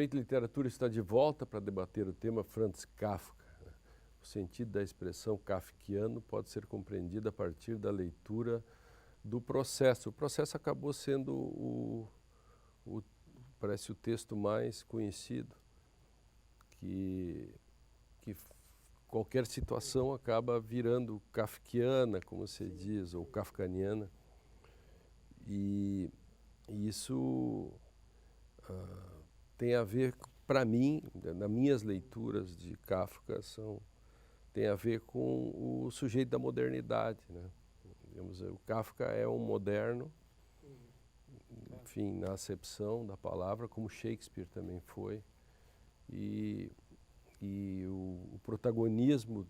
Direito e Literatura está de volta para debater o tema Franz Kafka. O sentido da expressão kafkiano pode ser compreendido a partir da leitura do processo. O processo acabou sendo parece o texto mais conhecido, que qualquer situação acaba virando kafkiana, como se diz, ou kafkaniana. E isso tem a ver, para mim, nas minhas leituras de Kafka, tem a ver com o sujeito da modernidade, né? Digamos, o Kafka é um moderno, enfim, na acepção da palavra, como Shakespeare também foi. E o protagonismo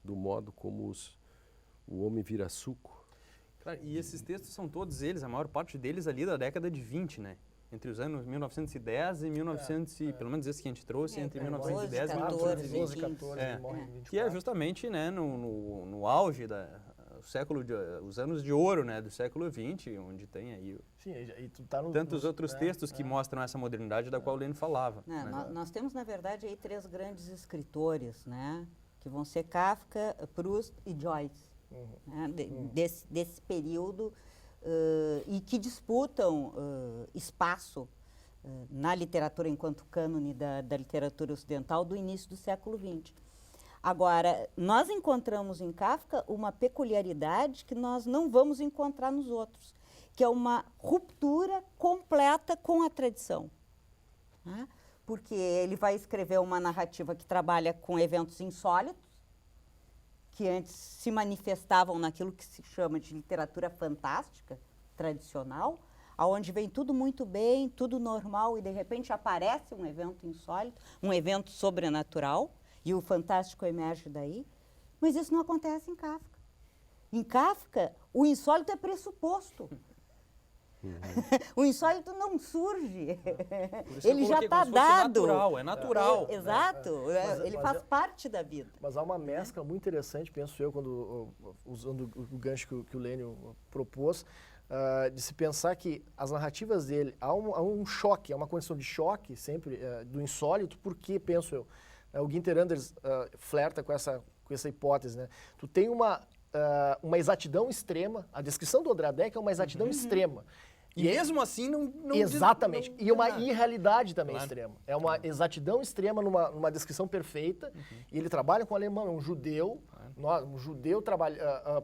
do modo como o homem vira suco. Claro, e esses textos são todos eles, a maior parte deles ali da década de 20, né? Entre os anos 1910 e 1900, pelo menos esse que a gente trouxe, entre 1910 e 1920. 14, que é justamente, né, no auge os anos de ouro, né, do século XX, onde tem aí tantos outros textos que mostram essa modernidade da qual o Lênin falava. Né? Nós temos, na verdade, aí 3 grandes escritores, né, que vão ser Kafka, Proust e Joyce, né, desse período, e que disputam espaço na literatura enquanto cânone da literatura ocidental do início do século XX. Agora, nós encontramos em Kafka uma peculiaridade que nós não vamos encontrar nos outros, que é uma ruptura completa com a tradição, né? Porque ele vai escrever uma narrativa que trabalha com eventos insólitos, que antes se manifestavam naquilo que se chama de literatura fantástica, tradicional, onde vem tudo muito bem, tudo normal, e de repente aparece um evento insólito, um evento sobrenatural, e o fantástico emerge daí. Mas isso não acontece em Kafka. Em Kafka, o insólito é pressuposto. O insólito não surge. Ele já está dado. É natural. Exato. Ele faz parte da vida. Mas há uma mescla muito interessante, penso eu, usando o gancho que o Lênin propôs, de se pensar que as narrativas dele, há um choque, há uma condição de choque sempre do insólito, porque, penso eu, o Günther Anders flerta com essa hipótese, né? Tu tem uma exatidão extrema, a descrição do Odradek é uma exatidão extrema. E mesmo assim não exatamente. E uma nada. irrealidade também extrema. É uma exatidão extrema numa descrição perfeita. E ele trabalha com o alemão, é um judeu,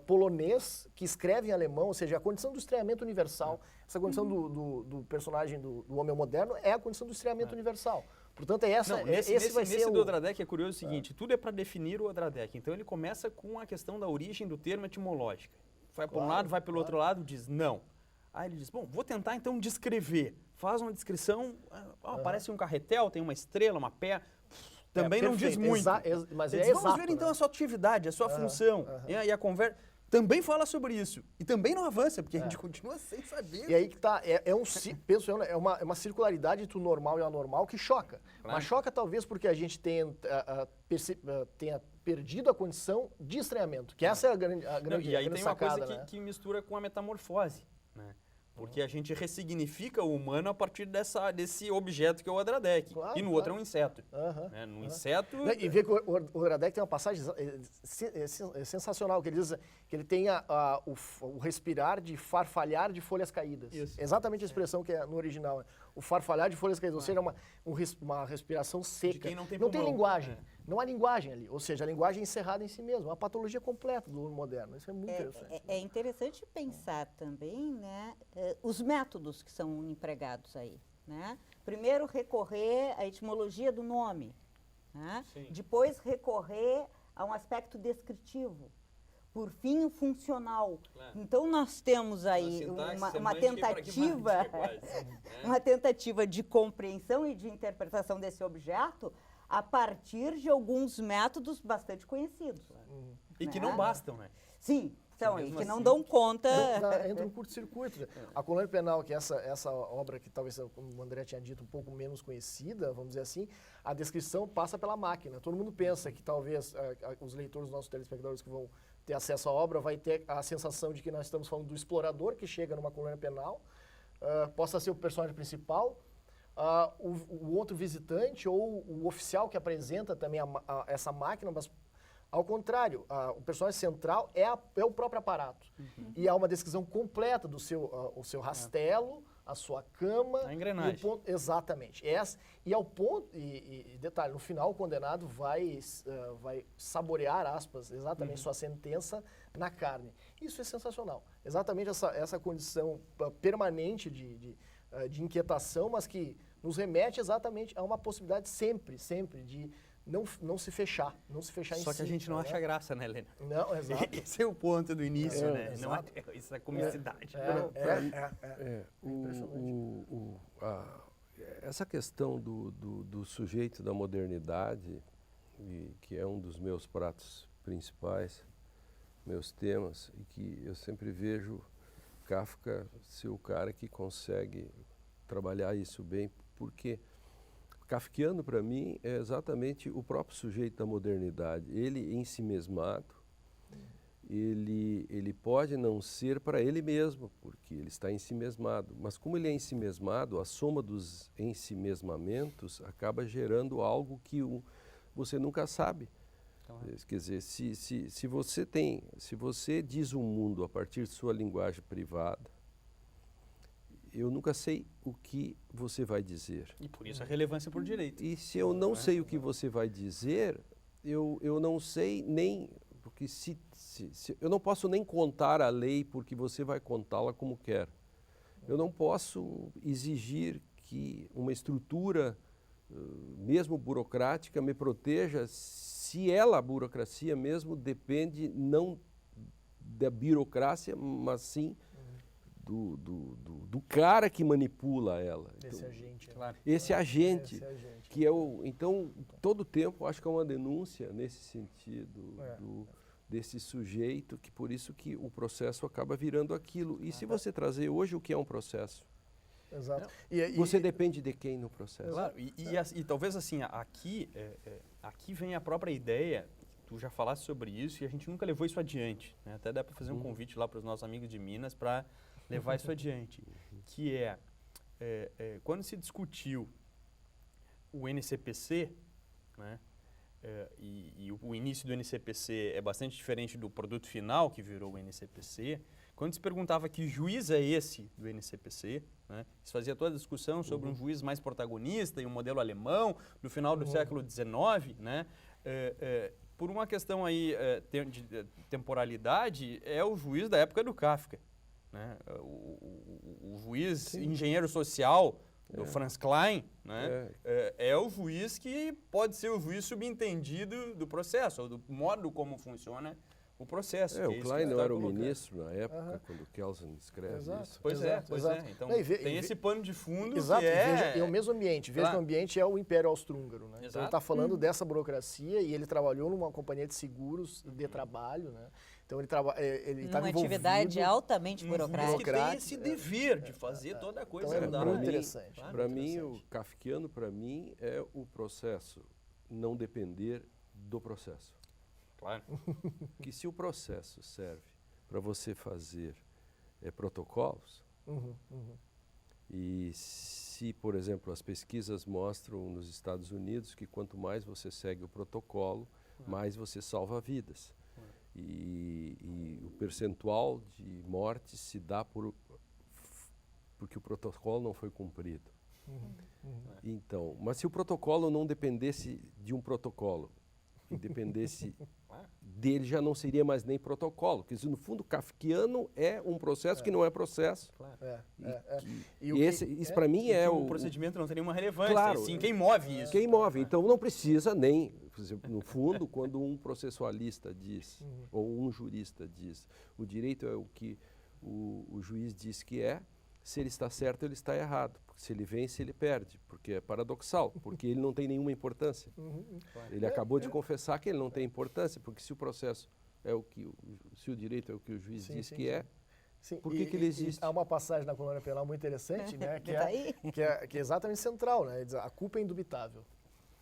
polonês que escreve em alemão, ou seja, a condição do estranhamento universal. Essa condição do personagem do homem moderno é a condição do estranhamento universal. Portanto, Nesse do Odradek é curioso o seguinte, tudo é para definir o Odradek. Então ele começa com a questão da origem do termo etimológica. Vai para um lado, vai pelo outro lado, diz não. Aí ele diz, bom, vou tentar então descrever. Faz uma descrição, parece um carretel, tem uma estrela, uma pé, também não diz muito. Mas vamos ver então a sua atividade, a sua função. E a conversa também fala sobre isso. E também não avança, porque a gente continua sem saber. E aí que está, penso eu, é uma circularidade entre o normal e o anormal que choca. Claro. Mas choca talvez porque a gente tenha perdido a condição de estranhamento, que essa é a grande sacada. E aí tem uma coisa que mistura com a metamorfose, né? Porque a gente ressignifica o humano a partir desse objeto que é o Odradek. Claro, e no outro é um inseto. Né? No inseto... E vê que o Odradek tem uma passagem sensacional, que ele diz que ele tem o respirar de farfalhar de folhas caídas. Isso. Exatamente a expressão que é no original. O farfalhar de folhas caídas, ou seja, uma respiração seca. De quem não tem linguagem. Não há linguagem ali. Ou seja, a linguagem é encerrada em si mesma. Uma patologia completa do moderno. Isso é muito interessante. É interessante pensar também, né, os métodos que são empregados aí, né? Primeiro, recorrer à etimologia do nome, né? Depois, recorrer a um aspecto descritivo. Por fim, o funcional. Claro. Então, nós temos aí uma tentativa de compreensão e de interpretação desse objeto a partir de alguns métodos bastante conhecidos. E que não bastam, né? Sim, que não dão conta. Entra um curto-circuito. A Colônia Penal, que é essa obra que talvez, como o André tinha dito, um pouco menos conhecida, vamos dizer assim, a descrição passa pela máquina. Todo mundo pensa que talvez os leitores, os nossos telespectadores que vão ter acesso à obra, vai ter a sensação de que nós estamos falando do explorador que chega numa colônia penal, possa ser o personagem principal, o outro visitante ou o oficial que apresenta também essa máquina, mas ao contrário, o personagem central é o próprio aparato. E há uma descrição completa do o seu rastelo, a sua cama. A engrenagem. Exatamente. E ao ponto, e detalhe, no final o condenado vai saborear, aspas, exatamente sua sentença na carne. Isso é sensacional. Exatamente essa condição permanente de inquietação, mas que nos remete exatamente a uma possibilidade sempre de não se fechar em si. Só que a gente não acha graça, né, Helena? Não, exato. Esse é o ponto do início, né? Exato. Não é essa comicidade. Essa questão do sujeito da modernidade, que é um dos meus pratos principais, meus temas, e que eu sempre vejo Kafka ser o cara que consegue trabalhar isso bem, porque kafkiano, para mim, é exatamente o próprio sujeito da modernidade. Ele, em si mesmado, ele pode não ser para ele mesmo, porque ele está ensimesmado. Mas como ele é ensimesmado, a soma dos ensimesmamentos acaba gerando algo que você nunca sabe. Então, quer dizer, se você diz um mundo a partir de sua linguagem privada, eu nunca sei o que você vai dizer. E por isso a relevância por direito. E se eu não sei o que você vai dizer, eu não sei nem... Porque eu não posso nem contar a lei porque você vai contá-la como quer. Eu não posso exigir que uma estrutura, mesmo burocrática, me proteja se ela, a burocracia mesmo, depende não da burocracia, mas sim do cara que manipula ela. Esse agente. Claro. Esse agente, que é o... Então, todo tempo, acho que é uma denúncia nesse sentido desse sujeito, que por isso que o processo acaba virando aquilo. E se você trazer hoje o que é um processo? Exato. Você depende de quem no processo? Claro, e talvez assim, aqui vem a própria ideia, tu já falaste sobre isso e a gente nunca levou isso adiante, né? Até dá para fazer um convite lá para os nossos amigos de Minas para levar isso adiante, que quando se discutiu o NCPC, né, e o início do NCPC é bastante diferente do produto final que virou o NCPC, quando se perguntava que juiz é esse do NCPC, né, se fazia toda a discussão sobre um juiz mais protagonista e um modelo alemão do final do século XIX, né, por uma questão aí de temporalidade, é o juiz da época do Kafka. Né? O juiz engenheiro social do Franz Klein, né? É o juiz que pode ser o juiz subentendido do processo, ou do modo como funciona o processo. O Klein não era o ministro na época, quando o Kelsen escreve isso. Pois é. Então tem esse pano de fundo exato, que é o mesmo ambiente. Veja que o ambiente é o Império Austro-Húngaro. Né? Então ele está falando dessa burocracia e ele trabalhou numa companhia de seguros de trabalho, né? Então ele estava envolvido... Uma atividade altamente burocrática. Que tem esse dever de fazer toda a coisa então muito interessante. Para mim, o kafkiano, para mim, é o processo não depender do processo. Claro. Que se o processo serve para você fazer protocolos, e se, por exemplo, as pesquisas mostram nos Estados Unidos que quanto mais você segue o protocolo, mais você salva vidas. E o percentual de mortes se dá porque o protocolo não foi cumprido. Então, mas se o protocolo não dependesse de um protocolo, e dependesse dele, já não seria mais nem protocolo. Porque, no fundo, kafkiano é um processo que não é processo. Claro. Isso, para mim, o procedimento não tem nenhuma relevância. Claro, sim, quem move isso? Quem move. Então, não precisa nem... Por exemplo, no fundo, quando um processualista diz, ou um jurista diz, o direito é o que o juiz diz que é, se ele está certo, ele está errado. Porque se ele vence, ele perde. Porque é paradoxal, porque ele não tem nenhuma importância. Ele acabou de confessar que ele não tem importância, porque se o processo é o que... Se o direito é o que o juiz diz que é, por que ele existe? Há uma passagem na colônia penal muito interessante, né, que é exatamente central, né? A culpa é indubitável.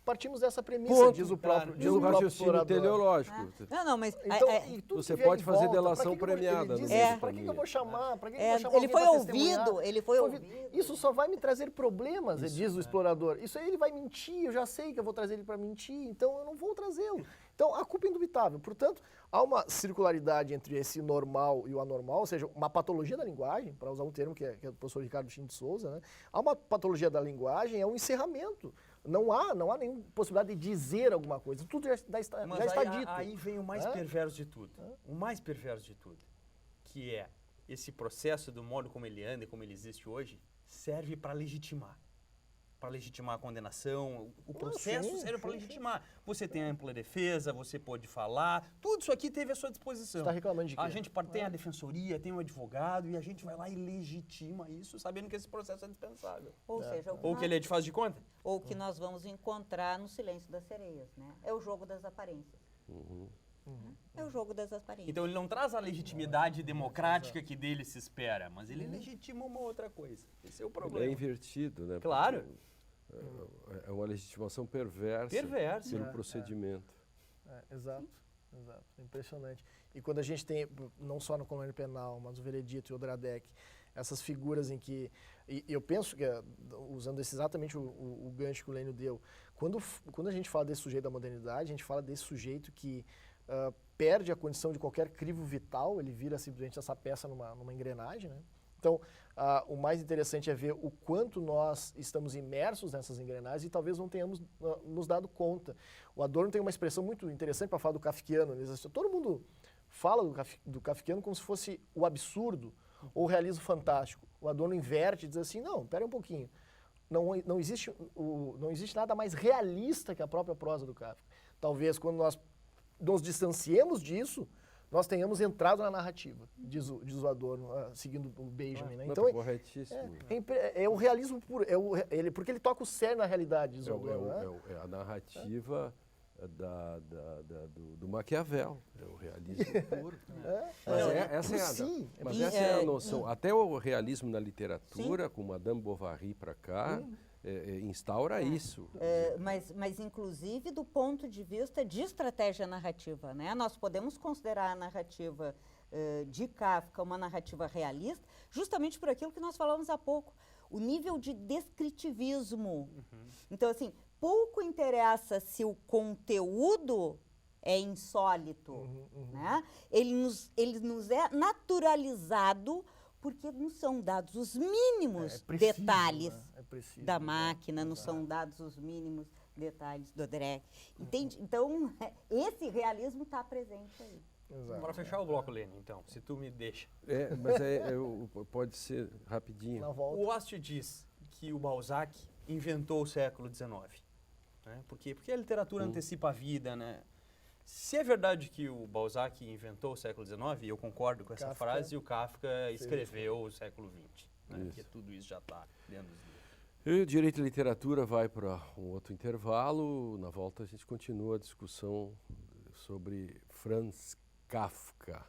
partimos dessa premissa, Ponto. diz o próprio, Claro. diz o Um próprio raciocínio explorador. teleológico. Não, mas Então, e tudo Você que vier pode em fazer volta, delação pra que que eu vou- premiada Ele diz no isso, meio pra que eu vou chamar? Pra que eu É, vou chamar ele alguém foi pra ouvido, testemunhar? ele foi ouvido. Isso só vai me trazer problemas, diz o explorador. Isso aí ele vai mentir, eu já sei que eu vou trazer ele para mentir, então eu não vou trazê-lo. Então a culpa é indubitável. Portanto, há uma circularidade entre esse normal e o anormal, ou seja, uma patologia da linguagem, para usar um termo que é do professor Ricardo Chin de Souza, né? Há uma patologia da linguagem, é um encerramento. Não há nenhuma possibilidade de dizer alguma coisa. Tudo já está dito. Aí vem o mais perverso de tudo. O mais perverso de tudo, que é esse processo do modo como ele anda e como ele existe hoje, serve para legitimar. Para legitimar a condenação, o processo serve para legitimar. Você tem ampla defesa, você pode falar, tudo isso aqui teve à sua disposição. Você está reclamando de quê? A gente tem a defensoria, tem o advogado e a gente vai lá e legitima isso, sabendo que esse processo é dispensável. Ou seja, Ou que ele é de faz de conta. ou que nós vamos encontrar no Silêncio das Sereias, né? É o jogo das aparências. É o jogo das aparências. Então ele não traz a legitimidade democrática que dele se espera, mas ele legitima uma outra coisa. Esse é o Ele é problema. invertido, né? Claro. É uma legitimação perversa Perversa. pelo procedimento. Exato. É impressionante. E quando a gente tem, não só no Colônia Penal, mas o Veredito e o Odradek, essas figuras em que... E eu penso que, usando exatamente o gancho que o Lênio deu, quando a gente fala desse sujeito da modernidade, a gente fala desse sujeito que perde a condição de qualquer crivo vital, ele vira simplesmente essa peça numa engrenagem, né? Então, o mais interessante é ver o quanto nós estamos imersos nessas engrenagens e talvez não tenhamos nos dado conta. O Adorno tem uma expressão muito interessante para falar do kafkiano. Todo mundo fala do kafkiano como se fosse o absurdo ou o realismo fantástico. O Adorno inverte e diz assim, não, espera um pouquinho. Não existe nada mais realista que a própria prosa do Kafka. Talvez quando nós nos distanciemos disso, nós tenhamos entrado na narrativa, diz o Adorno, seguindo o Benjamin. Né? Então, corretíssimo. é o realismo puro, porque ele toca o cerne na realidade, diz o Adorno. É a narrativa do Maquiavel, é o realismo puro. Mas essa é a noção. Até o realismo na literatura, com Madame Bovary para cá, instaura isso. Mas inclusive do ponto de vista de estratégia narrativa, né? Nós podemos considerar a narrativa de Kafka uma narrativa realista, justamente por aquilo que nós falamos há pouco, o nível de descritivismo. Então, assim, pouco interessa se o conteúdo é insólito, né? Ele nos é naturalizado porque nos são dados os mínimos detalhes da máquina, nos são dados os mínimos detalhes do Drake. Entende? Então, esse realismo está presente aí. Para fechar o bloco, Lênio, então, se tu me deixa. Mas pode ser rapidinho. O Ostio diz que o Balzac inventou o século XIX. Né? Por quê? Porque a literatura antecipa a vida, né? Se é verdade que o Balzac inventou o século XIX, e eu concordo com essa frase, o Kafka escreveu o século XX. Né? Porque tudo isso já está dentro dos livros. E o Direito e Literatura vai para um outro intervalo. Na volta a gente continua a discussão sobre Franz Kafka.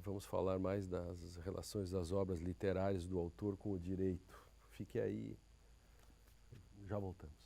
Vamos falar mais das relações das obras literárias do autor com o direito. Fique aí, já voltamos.